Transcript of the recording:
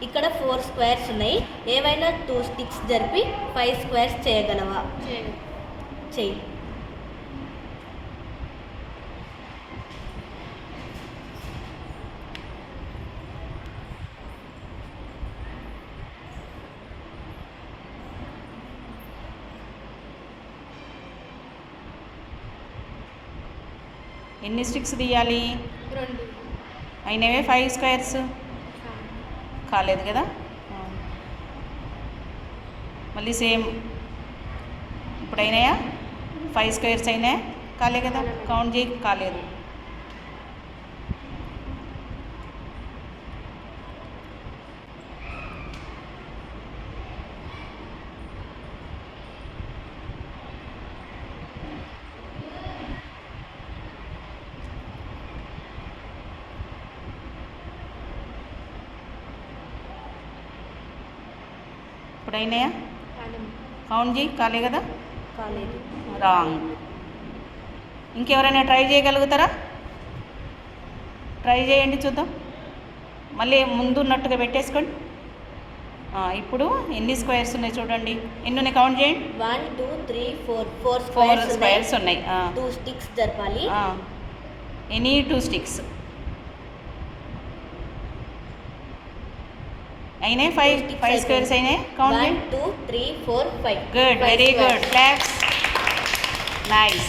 ఇక్కడ 4 స్క్వేర్స్ ఉన్నాయి. ఏవైనా 2 స్టిక్స్ జరిపి 5 స్క్వేర్స్ చేయగలవా? చెయ్యి. ఎన్ని స్టిక్స్ తీయాలి? 2. అయినవే 5 స్క్వేర్స్ కాలేదు కదా. మళ్ళీ సేమ్ ఇప్పుడు అయినాయా? 5 స్క్వేర్స్ అయినాయా? కాలే కదా. కౌంట్ చేయి. కాలేదు. ఇప్పుడు అయినాయా? కౌంట్ చేయి. కాలే కదా. కాలేదు. రాంగ్. ఇంకెవరైనా ట్రై చేయగలుగుతారా? ట్రై చేయండి చూద్దాం. మళ్ళీ ముందు ఉన్నట్టుగా పెట్టేసుకోండి. ఇప్పుడు ఎన్ని స్క్వేర్స్ ఉన్నాయి చూడండి. ఎన్ని ఉన్నాయి కౌంట్ చేయండి. 1 2 3 4 4 స్క్వేర్స్ ఉన్నాయి. 2 స్టిక్స్ జరపాలి. ఎనీ 2 స్టిక్స్ అయినాయి. 5 స్క్వేర్స్ అయినాయి. Count 1 2 3 4 5. Good. Very good. Claps. Nice.